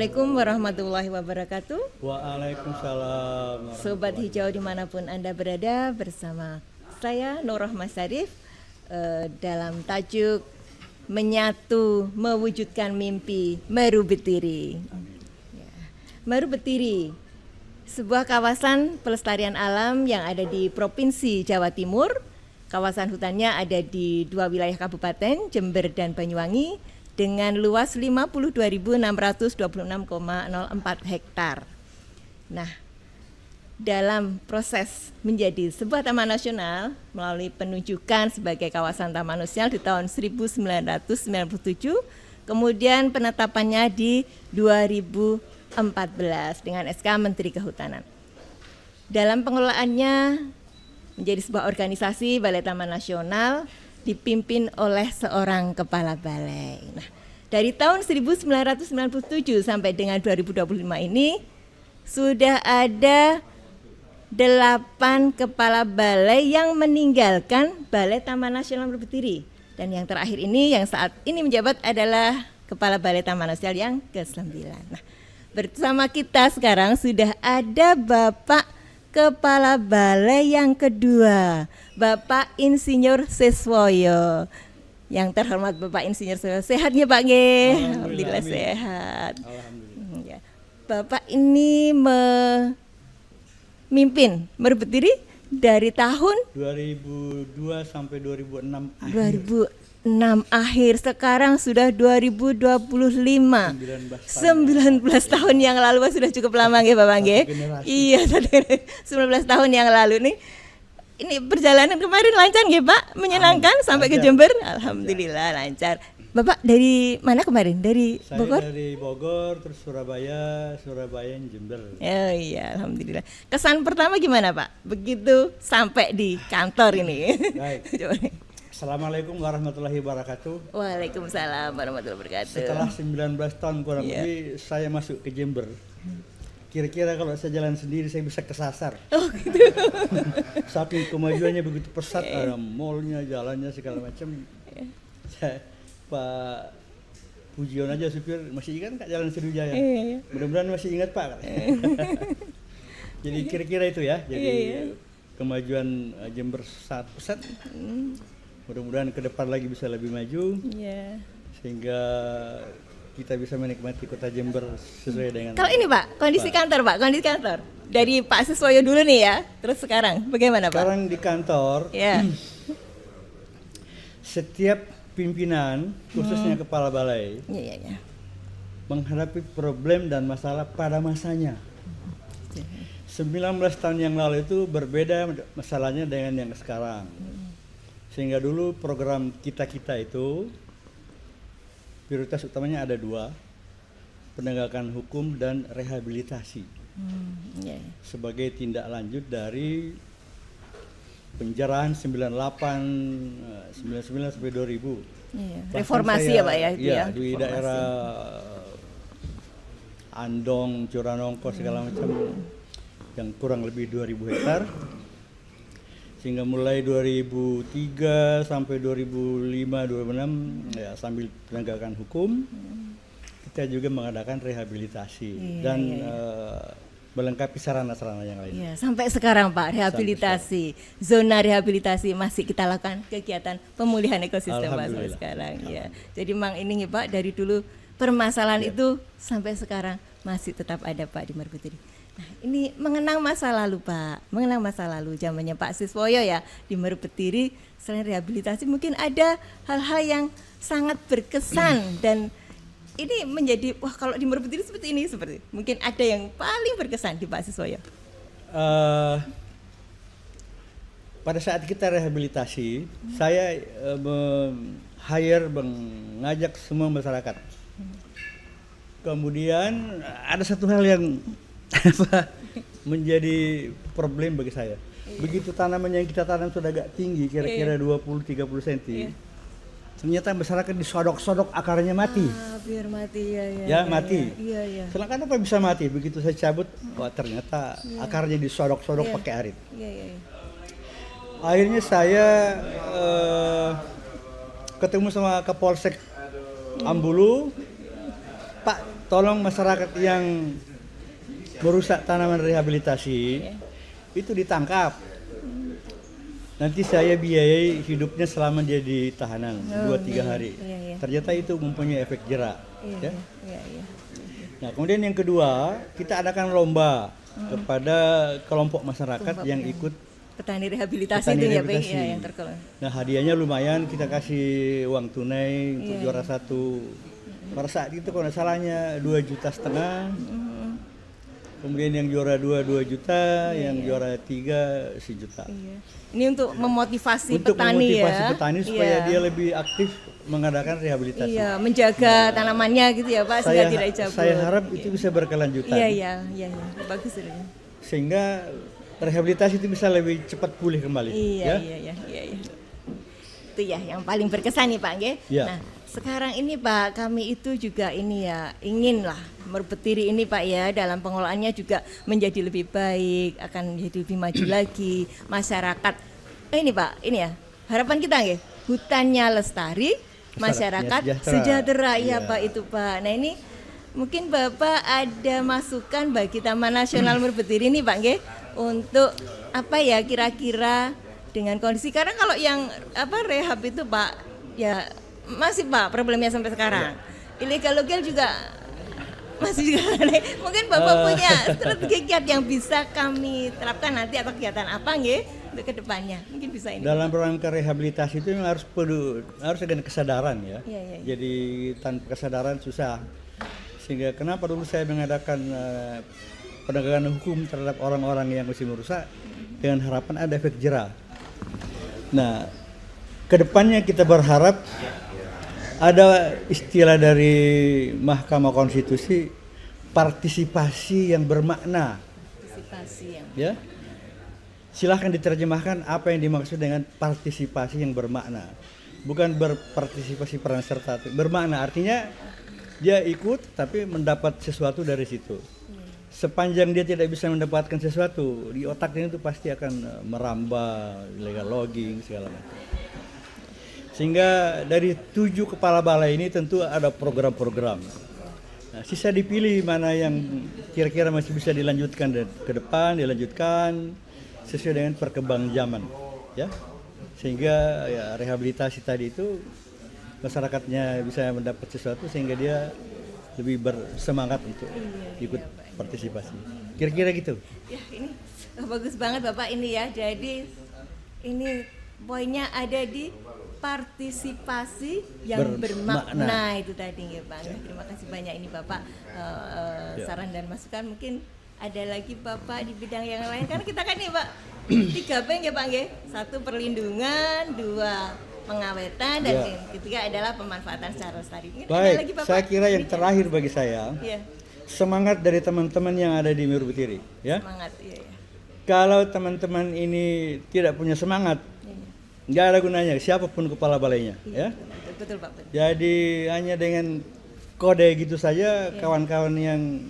Assalamualaikum warahmatullahi wabarakatuh. Waalaikumsalam. Sobat Hijau dimanapun Anda berada, bersama saya Nur Rahma Syarif dalam tajuk Menyatu Mewujudkan Mimpi Meru Betiri. Meru Betiri, sebuah kawasan pelestarian alam yang ada di Provinsi Jawa Timur. Kawasan hutannya ada di 2 wilayah kabupaten, Jember dan Banyuwangi, dengan luas 52.626,04 hektar. Nah, dalam proses menjadi sebuah taman nasional melalui penunjukan sebagai kawasan taman nasional di tahun 1997, kemudian penetapannya di 2014 dengan SK Menteri Kehutanan. Dalam pengelolaannya menjadi sebuah organisasi Balai Taman Nasional dipimpin oleh seorang kepala balai. Nah, dari tahun 1997 sampai dengan 2025 ini sudah ada 8 kepala balai yang meninggalkan Balai Taman Nasional Meru Betiri. Dan yang terakhir ini yang saat ini menjabat adalah Kepala Balai Taman Nasional yang ke-9. Nah, bersama kita sekarang sudah ada Bapak Kepala Balai yang kedua, Bapak Insinyur Siswoyo. Yang terhormat Bapak Insinyur Siswoyo, sehatnya Pak Nge? Alhamdulillah sehat. Alhamdulillah. Bapak ini memimpin Meru Betiri dari tahun 2002 sampai 2006 akhir. 2006 akhir, sekarang sudah 2025. 19 tahun yang lalu, sudah cukup lama nggih Bapak nggih? Iya, 19 tahun yang lalu nih. Ini perjalanan kemarin lancar nggih Pak? Menyenangkan sampai ke Jember? Alhamdulillah lancar. Bapak dari mana kemarin? Dari Bogor? Saya dari Bogor, terus Surabaya, Jember. Oh iya, alhamdulillah. Kesan pertama gimana Pak? Begitu sampai di kantor ini. Baik. Assalamualaikum warahmatullahi wabarakatuh. Waalaikumsalam warahmatullahi wabarakatuh. Setelah 19 tahun kurang lebih saya masuk ke Jember. Kira-kira kalau saya jalan sendiri saya bisa kesasar. Oh gitu. Saking kemajuannya begitu pesat, ada mallnya, jalannya segala macam. Pak Pujion aja supir masih ingat Kak jalan Sriwijaya. Mudah-mudahan masih ingat Pak. Jadi kira-kira itu ya. Jadi kemajuan Jember sangat pesat. Mudah-mudahan ke depan lagi bisa lebih maju. Sehingga kita bisa menikmati kota Jember sesuai dengan. Kalau ini Pak, kondisi kantor Pak, kondisi kantor. Dari Pak Siswoyo dulu nih ya, terus sekarang bagaimana Pak? Sekarang di kantor, setiap pimpinan, khususnya kepala balai, menghadapi problem dan masalah pada masanya. 19 tahun yang lalu itu berbeda masalahnya dengan yang sekarang. Sehingga dulu program kita itu prioritas utamanya ada 2, penegakan hukum dan rehabilitasi. Sebagai tindak lanjut dari penjarahan 99 sampai 2000. Reformasi ya Pak ya itu ya. Di daerah Andong, Curanongko segala macam yang kurang lebih 2000 hektar. Sehingga mulai 2003 sampai 2005-2006 ya sambil penegakan hukum kita juga mengadakan rehabilitasi dan melengkapi sarana-sarana yang lain. Sampai sekarang Pak rehabilitasi, zona rehabilitasi masih kita lakukan kegiatan pemulihan ekosistem Pak sampai sekarang ya. Jadi memang ini Pak dari dulu permasalahan itu sampai sekarang masih tetap ada Pak di Meru Betiri. Nah, ini mengenang masa lalu Pak, mengenang masa lalu zamannya Pak Siswoyo ya di Meru Betiri. Selain rehabilitasi mungkin ada hal-hal yang sangat berkesan dan ini menjadi wah kalau di Meru Betiri seperti mungkin ada yang paling berkesan di Pak Siswoyo. Pada saat kita rehabilitasi, saya mengajak semua masyarakat. Kemudian ada satu hal yang menjadi problem bagi saya. Begitu tanaman yang kita tanam sudah agak tinggi, kira-kira 20-30 cm. Ternyata masyarakat disodok-sodok akarnya mati. Biar mati mati. Sedangkan apa bisa mati? Begitu saya cabut, wah ternyata akarnya disodok-sodok pakai arit. Akhirnya saya ketemu sama Kapolsek Ambulu, Pak tolong masyarakat yang merusak tanaman rehabilitasi itu ditangkap. Nanti saya biayai hidupnya selama dia di tahanan 2-3 hari. Ternyata itu mempunyai efek jerak. Ya. Nah, kemudian yang kedua, kita adakan lomba kepada kelompok masyarakat yang ikut petani rehabilitasi itu ya, Pak, ya, yang terkelola. Nah, hadiahnya lumayan, kita kasih uang tunai untuk juara 1. Pada saat itu kalau nggak salahnya 2,5 juta. Kemudian yang juara 2 juta, yang juara 3 1 juta. Ini untuk memotivasi untuk petani memotivasi petani supaya dia lebih aktif mengadakan rehabilitasi. Iya, menjaga tanamannya gitu ya Pak, sehingga tidak cabut. Saya harap itu bisa berkelanjutan. Iya. Bagus ini. Sehingga rehabilitasi itu bisa lebih cepat pulih kembali. Iya. Itu ya yang paling berkesan nih Pak, nggih. Ya. Nah, sekarang ini Pak, kami itu juga ini ya inginlah Merbetiri ini Pak ya dalam pengelolaannya juga menjadi lebih baik, akan menjadi lebih maju lagi masyarakat. Ini Pak, ini ya harapan kita nggih, hutannya lestari, masyarakat sejahtera. Iya Pak, itu Pak. Nah ini mungkin Bapak ada masukan bagi Taman Nasional Merbetiri ini Pak nggih, untuk apa ya kira-kira dengan kondisi, karena kalau yang rehab itu Pak ya masih Pak problemnya sampai sekarang. Ilegal juga masih juga aneh. Mungkin Bapak punya strategi kiat yang bisa kami terapkan nanti atau kegiatan apa nggih untuk kedepannya? Mungkin bisa ini. Dalam rangka rehabilitasi itu memang harus ada kesadaran ya. Jadi tanpa kesadaran susah. Sehingga kenapa dulu saya mengadakan penegakan hukum terhadap orang-orang yang masih merusak dengan harapan ada efek jera. Nah, kedepannya kita berharap ada istilah dari Mahkamah Konstitusi, partisipasi yang bermakna. Ya, silahkan diterjemahkan apa yang dimaksud dengan partisipasi yang bermakna. Bukan berpartisipasi peran serta, bermakna artinya dia ikut tapi mendapat sesuatu dari situ. Sepanjang dia tidak bisa mendapatkan sesuatu, di otaknya itu pasti akan merambah illegal logging segala macam. Sehingga dari 7 kepala balai ini tentu ada program-program. Nah, sisa dipilih mana yang kira-kira masih bisa dilanjutkan ke depan, dilanjutkan sesuai dengan perkembangan zaman, ya. Sehingga ya rehabilitasi tadi itu masyarakatnya bisa mendapat sesuatu sehingga dia lebih bersemangat untuk ikut partisipasi. Kira-kira gitu. Ya, ini bagus banget Bapak ini ya. Jadi ini poinnya ada di partisipasi yang bermakna itu tadi ya Pak. Terima kasih banyak ini Bapak saran dan masukan. Mungkin ada lagi Bapak di bidang yang lain karena kita kan nih Pak 3 bank ya Pak nggih. 1 perlindungan, 2 pengawetan dan yang ketiga adalah pemanfaatan secara lestari. Baik, lagi, Bapak, saya kira yang terakhir bagi saya semangat dari teman-teman yang ada di Merbetiri ya. Semangat, iya. Kalau teman-teman ini tidak punya semangat, nggak ada gunanya siapapun kepala balainya, ya. Betul Pak. Betul. Jadi hanya dengan kode gitu saja kawan-kawan yang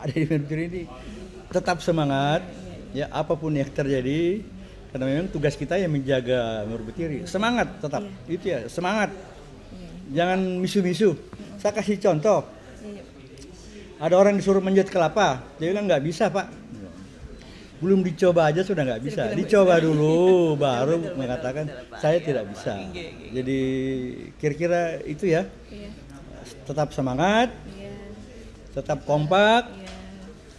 ada di Merbetiri ini tetap semangat, ya apapun yang terjadi, karena memang tugas kita yang menjaga Merbetiri. Semangat tetap, itu ya semangat. Jangan misu-misu. Saya kasih contoh. Ada orang disuruh manjat kelapa, dia bilang nggak bisa Pak. Belum dicoba aja sudah nggak bisa. Dicoba dulu baru mengatakan saya tidak bisa. Jadi kira-kira itu ya. Tetap semangat, tetap kompak,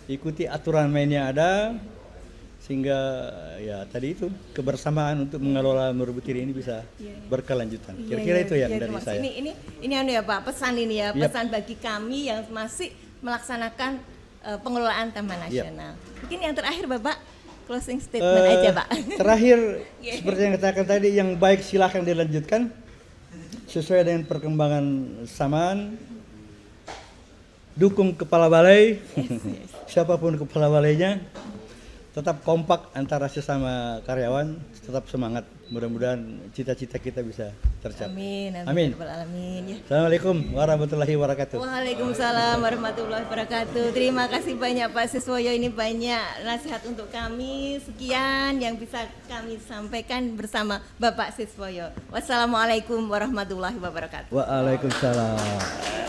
ikuti aturan main yang ada, sehingga ya tadi itu kebersamaan untuk mengelola Merbetiri ini bisa berkelanjutan. Kira-kira itu yang dari saya. Ini anu ya Pak, pesan ini ya, pesan bagi kami yang masih melaksanakan pengelolaan Taman Nasional. Mungkin yang terakhir Bapak closing statement aja Pak. Terakhir seperti yang katakan tadi, yang baik silahkan dilanjutkan sesuai dengan perkembangan zaman. Dukung kepala balai, siapapun kepala balainya, tetap kompak antara sesama karyawan, tetap semangat. Mudah-mudahan cita-cita kita bisa tercapai. Amin. Amin. Assalamualaikum warahmatullahi wabarakatuh. Waalaikumsalam warahmatullahi wabarakatuh. Terima kasih banyak Pak Siswoyo, ini banyak nasihat untuk kami. Sekian yang bisa kami sampaikan bersama Bapak Siswoyo. Wassalamualaikum warahmatullahi wabarakatuh. Waalaikumsalam.